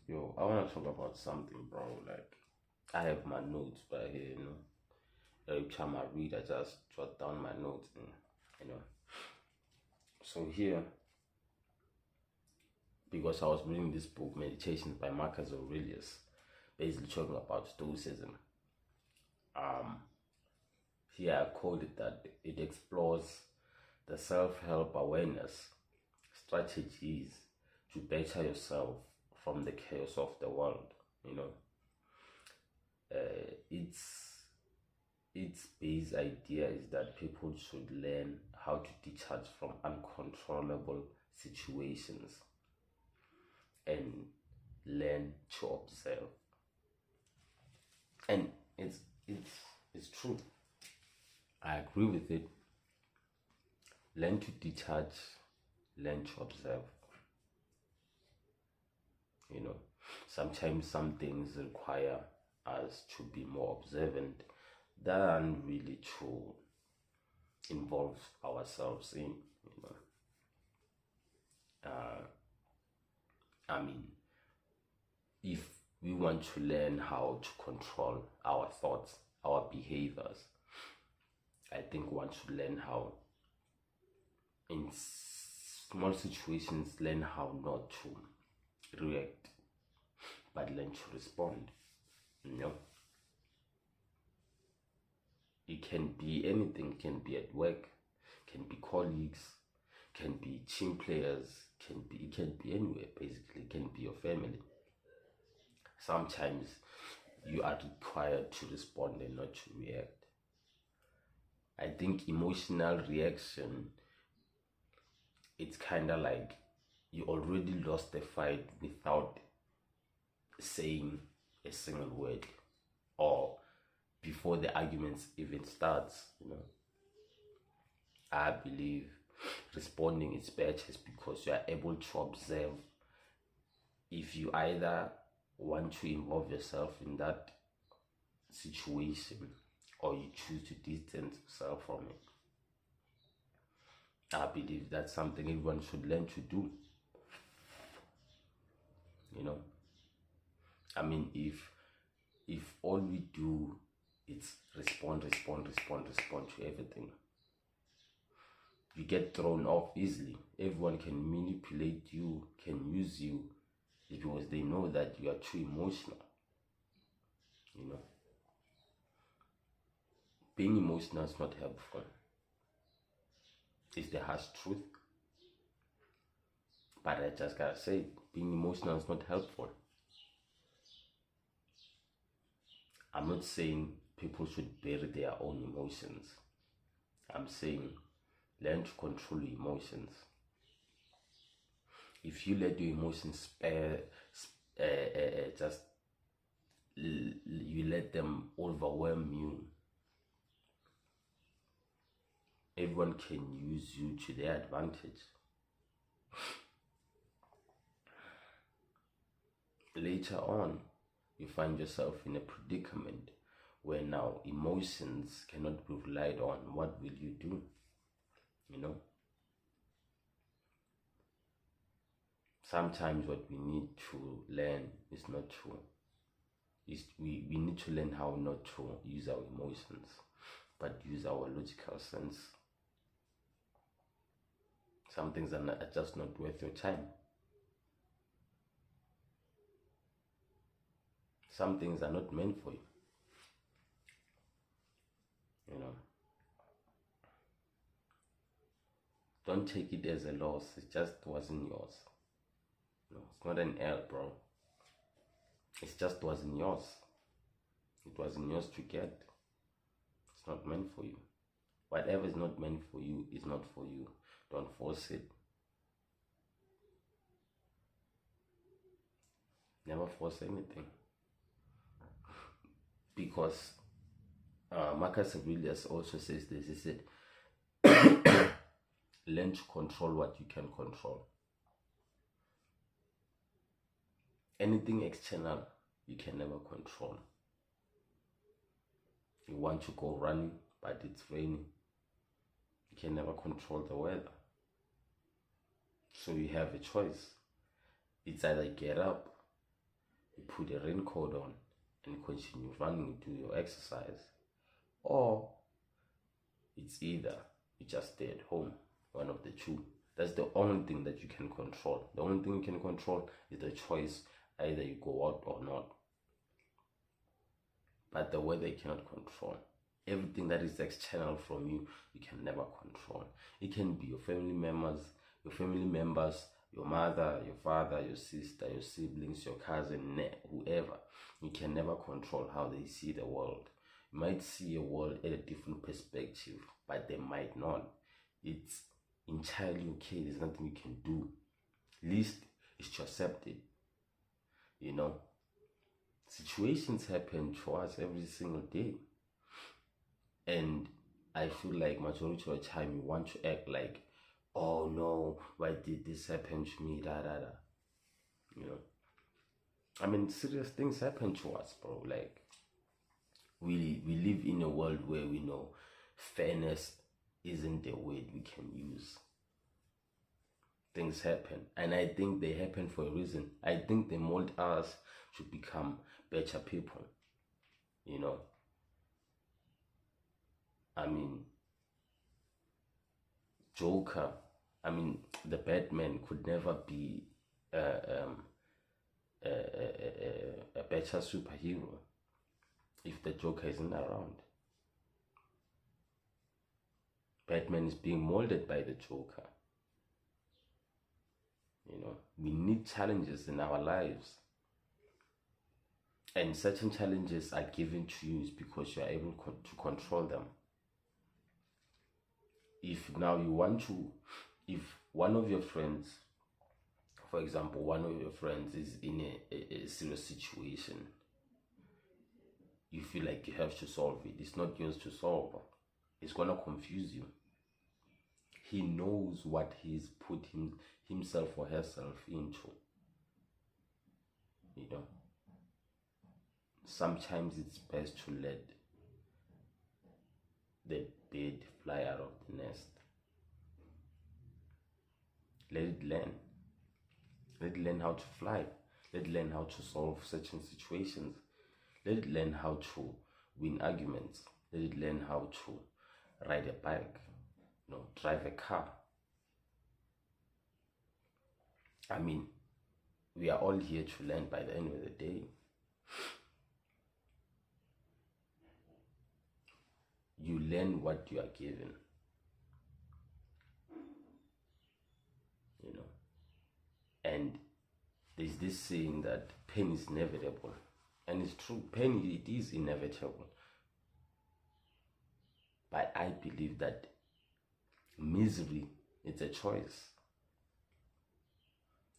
Yo, I want to talk about something, bro. Like, I have my notes right here, Every time I read, I just jot down my notes, and, you know. So here, because I was reading this book, Meditations by Marcus Aurelius, basically talking about Stoicism. Here I quoted that it explores the self-help awareness strategies to better yourself from the chaos of the world. Its base idea is that people should learn how to detach from uncontrollable situations and learn to observe. And it's true. I agree with it. Learn to detach, learn to observe. Sometimes some things require us to be more observant than really to involve ourselves in. I mean, if we want to learn how to control our thoughts, our behaviors, I think one should learn how, in small situations, learn how not to react, but learn to respond. It can be anything, can be at work, can be colleagues, can be team players, it can be anywhere, basically. It can be your family. Sometimes you are required to respond and not to react. I think emotional reaction, it's kind of like you already lost the fight without saying a single word, or before the arguments even starts. I believe responding is better because you are able to observe. If you either want to involve yourself in that situation or you choose to distance yourself from it, I believe that's something everyone should learn to do. I mean, if all we do is respond to everything, you get thrown off easily. Everyone can manipulate you, can use you, because they know that you are too emotional. Being emotional is not helpful. It's the harsh truth. But I just gotta say, being emotional is not helpful. I'm not saying people should bury their own emotions. I'm saying learn to control your emotions. If you let your emotions you let them overwhelm you, everyone can use you to their advantage. Later on, you find yourself in a predicament where now emotions cannot be relied on. What will you do? Sometimes what we need to learn is not to, we need to learn how not to use our emotions, but use our logical sense. Some things are just not worth your time. Some things are not meant for you. Don't take it as a loss. It just wasn't yours. It's not an L, bro. It just wasn't yours. It wasn't yours to get. It's not meant for you. Whatever is not meant for you is not for you. Don't force it. Never force anything. Because Marcus Aurelius also says this. He said, learn to control what you can control. Anything external, you can never control. You want to go running, but it's raining. You can never control the weather. So you have a choice. It's either get up you put a raincoat on and continue running, do your exercise, or it's either you just stay at home, one of the two. That's the only thing that you can control. The only thing you can control is the choice, either you go out or not. But the weather you cannot control. Everything that is external from you, you can never control. It can be your family members, your mother, your father, your sister, your siblings, your cousin, whoever. You can never control how they see the world. You might see a world at a different perspective, but they might not. It's entirely okay. There's nothing you can do. Least is to accept it. You know, situations happen to us every single day, and I feel like majority of the time you want to act like, oh no, why did this happen to me, da da da. You know, I mean, serious things happen to us, bro. Like, we live in a world where we know fairness isn't the word we can use. Things happen, and I think they happen for a reason. I think they mold us to become better people. You know, I mean, Joker, I mean, the Batman could never be a better superhero if the Joker isn't around. Batman is being molded by the Joker. You know, we need challenges in our lives. And certain challenges are given to you is because you are able to control them. If now you want to, if one of your friends, for example, one of your friends is in a serious situation, you feel like you have to solve it. It's not yours to solve. It's going to confuse you. He knows what he's put himself or herself into. You know, sometimes it's best to let the bird fly out of the nest. Let it learn. Let it learn how to fly. Let it learn how to solve certain situations. Let it learn how to win arguments. Let it learn how to ride a bike, you know, drive a car. I mean, we are all here to learn by the end of the day. You learn what you are given. You know, and there's this saying that pain is inevitable. And it's true, pain, it is inevitable. But I believe that misery, it's a choice.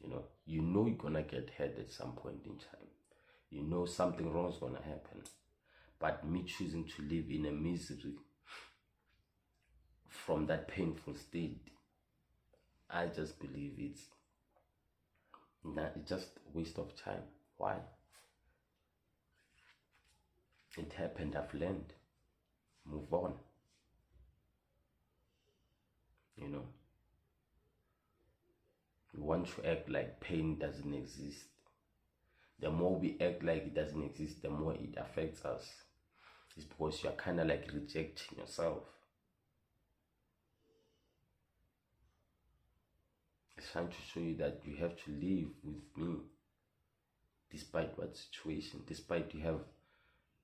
You know you're gonna get hurt at some point in time. You know something wrong is gonna happen. But me choosing to live in a misery from that painful state, I just believe it's just a waste of time. Why? It happened, I've learned. Move on. You know, we want to act like pain doesn't exist. The more we act like it doesn't exist, the more it affects us. It's because you're kind of like rejecting yourself. It's trying to show you that you have to live with me despite what situation, despite you have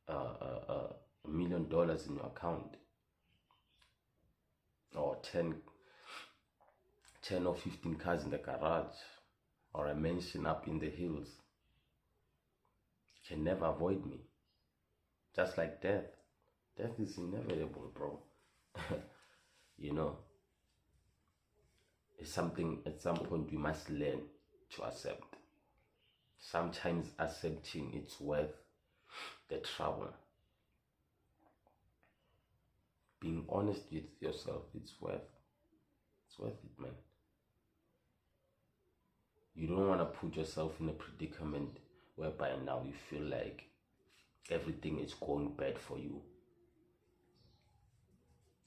$1 million in your account, or 10 or 15 cars in the garage, or a mansion up in the hills. You can never avoid me. Just like death. Death is inevitable, bro. You know, it's something at some point we must learn to accept. Sometimes accepting it's worth the trouble. Being honest with yourself, it's worth it, man. You don't want to put yourself in a predicament whereby now you feel like everything is going bad for you.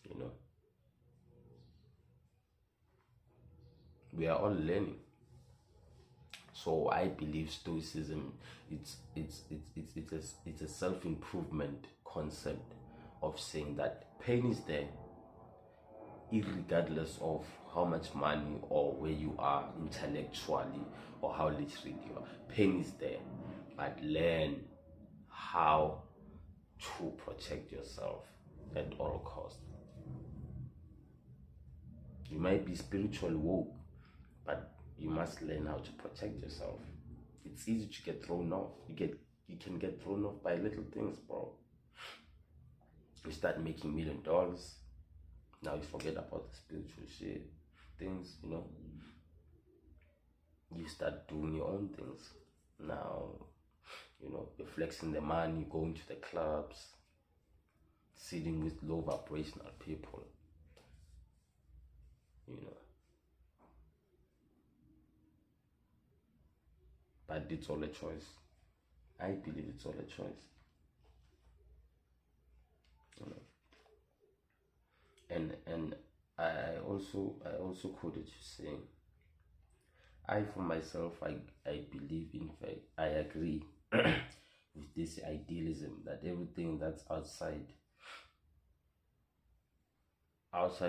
You know, we are all learning. So I believe Stoicism, it's a self-improvement concept of saying that pain is there irregardless of how much money or where you are intellectually or how literate you are. Pain is there, but learn how to protect yourself at all costs. You might be spiritually woke, but you must learn how to protect yourself. It's easy to get thrown off. You can get thrown off by little things, bro. You start making $1 million. Now you forget about the spiritual shit things, You start doing your own things. Now, you're flexing the money, going to the clubs, sitting with low vibrational people, But it's all a choice. I believe it's all a choice. And I also quoted you saying, I for myself, I believe, in fact, I agree with this idealism that everything that's outside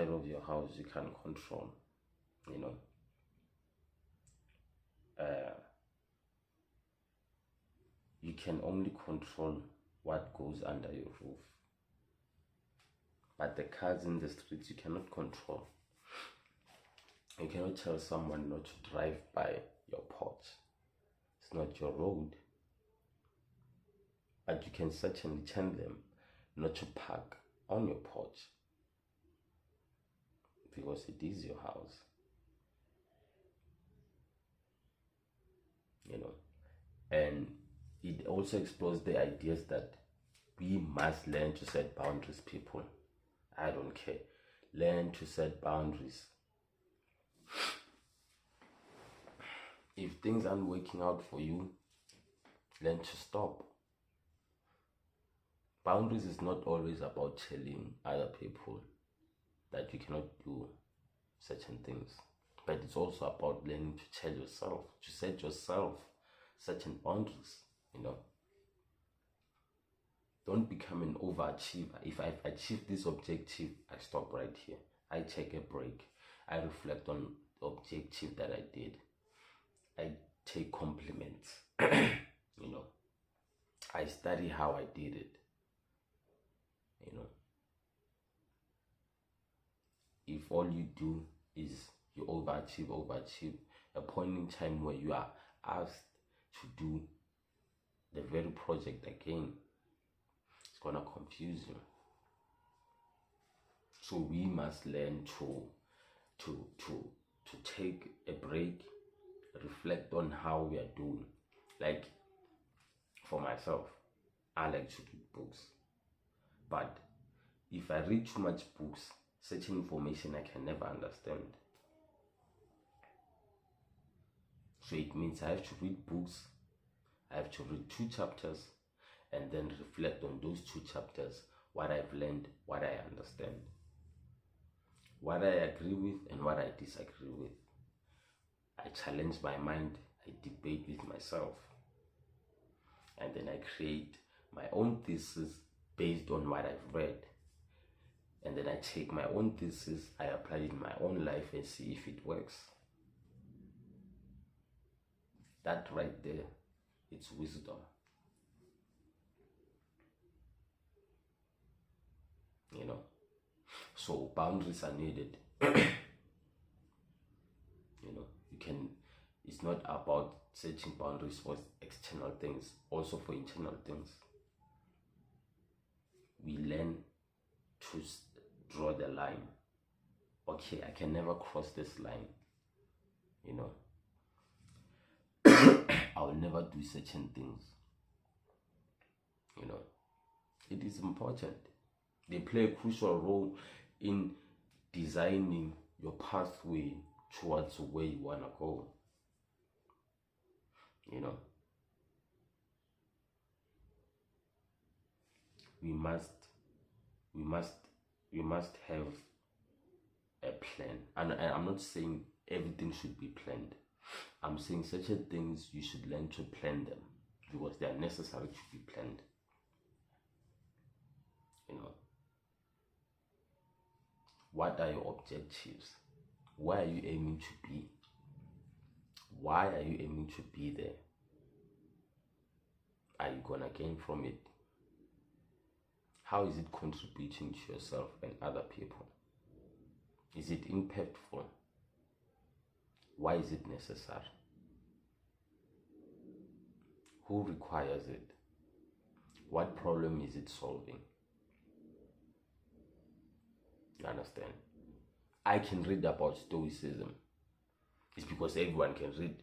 of your house you can control. You can only control what goes under your roof, but the cars in the streets you cannot control. You cannot tell someone not to drive by your porch. It's not your road. But you can certainly tell them not to park on your porch, because it is your house. And it also explores the ideas that we must learn to set boundaries, people. I don't care. Learn to set boundaries. If things aren't working out for you, learn to stop. Boundaries is not always about telling other people that you cannot do certain things, but it's also about learning to tell yourself, to set yourself certain boundaries. Don't become an overachiever. If I've achieved this objective, I stop right here. I take a break. I reflect on the objective that I did. I take compliments. I study how I did it. If all you do is you overachieve, a point in time where you are asked to do the very project again, it's gonna confuse you. So we must learn to take a break, reflect on how we are doing. Like, for myself, I like to read books, but if I read too much books, certain information I can never understand. So it means I have to read books, I have to read 2 chapters, and then reflect on those 2 chapters, what I've learned, what I understand, what I agree with and what I disagree with. I challenge my mind, I debate with myself, and then I create my own thesis based on what I've read. And then I take my own thesis, I apply it in my own life and see if it works. That right there, it's wisdom. So boundaries are needed. It's not about setting boundaries for external things, also for internal things. We learn to draw the line. Okay, I can never cross this line. I will never do certain things. It is important. They play a crucial role in designing your pathway towards where you want to go. We must have a plan. And I'm not saying everything should be planned, I'm saying certain things you should learn to plan them because they are necessary to be planned. You know, what are your objectives? Where are you aiming to be? Why are you aiming to be there? Are you gonna gain from it? How is it contributing to yourself and other people? Is it impactful? Why is it necessary? Who requires it? What problem is it solving? You understand? I can read about Stoicism. It's because everyone can read,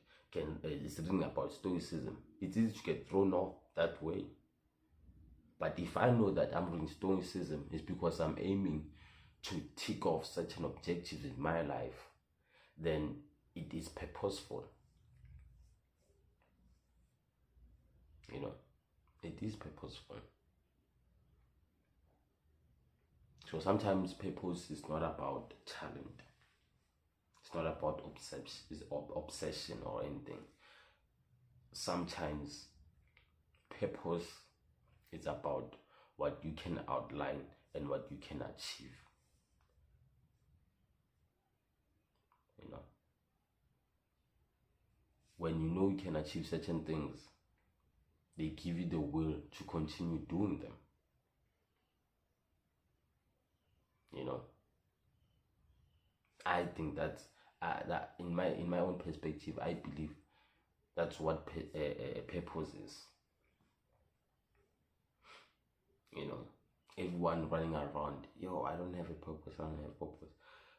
is reading about Stoicism. It's easy to get thrown off that way. But if I know that I'm reading Stoicism, it's because I'm aiming to tick off certain objectives in my life, then it is purposeful. You know, it is purposeful. So sometimes purpose is not about talent. It's not about obsession or anything. Sometimes purpose is about what you can outline and what you can achieve. You know, when you know you can achieve certain things, they give you the will to continue doing them. You know, I think that in my own perspective, I believe that's what purpose is. You know, everyone running around, yo, I don't have a purpose, I don't have a purpose.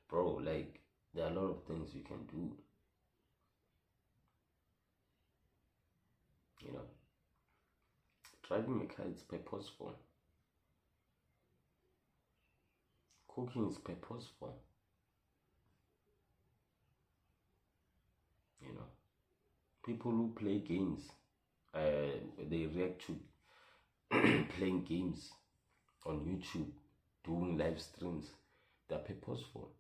Bro, like, there are a lot of things you can do. You know, driving a car is purposeful. Cooking is purposeful. You know, people who play games, they react to playing games on YouTube, doing live streams. They're purposeful.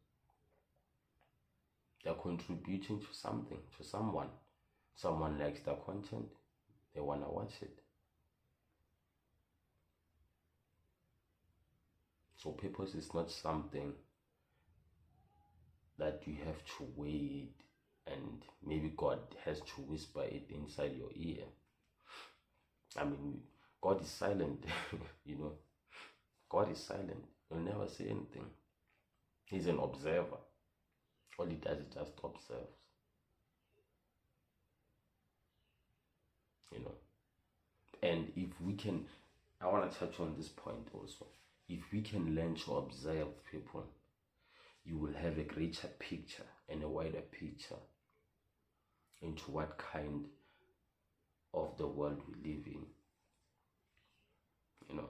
They're contributing to something, to someone. Someone likes their content, they want to watch it. So purpose is not something that you have to wait and maybe God has to whisper it inside your ear. I mean, God is silent. You know, God is silent. He'll never say anything. He's an observer. All he does is just observes. You know, and if we can, I want to touch on this point also. If we can learn to observe people, you will have a greater picture and a wider picture into what kind of the world we live in. You know,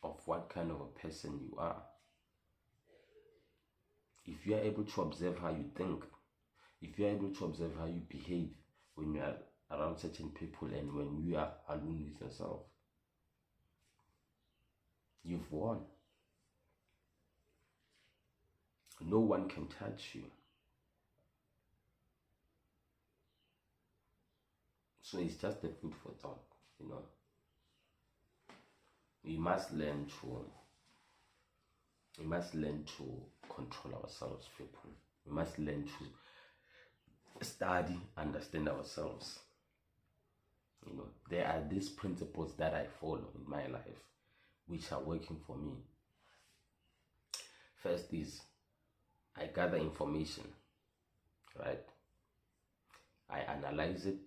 of what kind of a person you are. If you are able to observe how you think, if you are able to observe how you behave when you are around certain people and when you are alone with yourself, you've won. No one can touch you. So it's just a food for thought, you know. We must learn to control ourselves, people. We must learn to study, understand ourselves. You know, there are these principles that I follow in my life, which are working for me. First is, I gather information, right? I analyze it,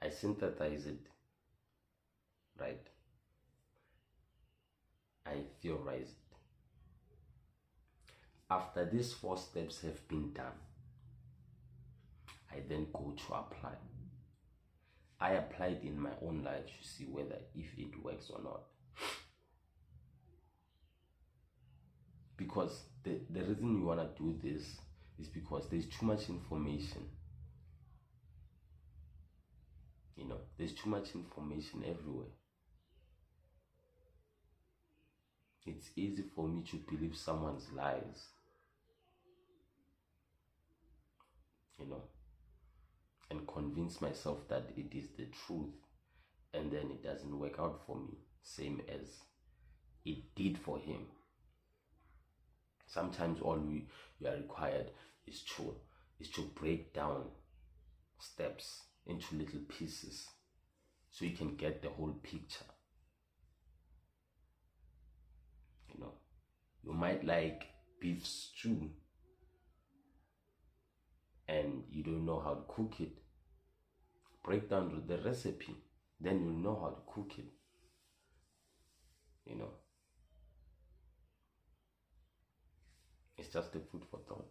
I synthesize it, right? I theorize it. After these 4 steps have been done, I then go to apply. I apply it in my own life to see whether if it works or not. Because the reason you want to do this is because there's too much information. You know, there's too much information everywhere. It's easy for me to believe someone's lies. you know, and convince myself that it is the truth, and then it doesn't work out for me, same as it did for him. Sometimes all we are required is to break down steps into little pieces so you can get the whole picture. You know, you might like beef stew and you don't know how to cook it. Break down the recipe, then you'll know how to cook it. You know, it's just a food for thought.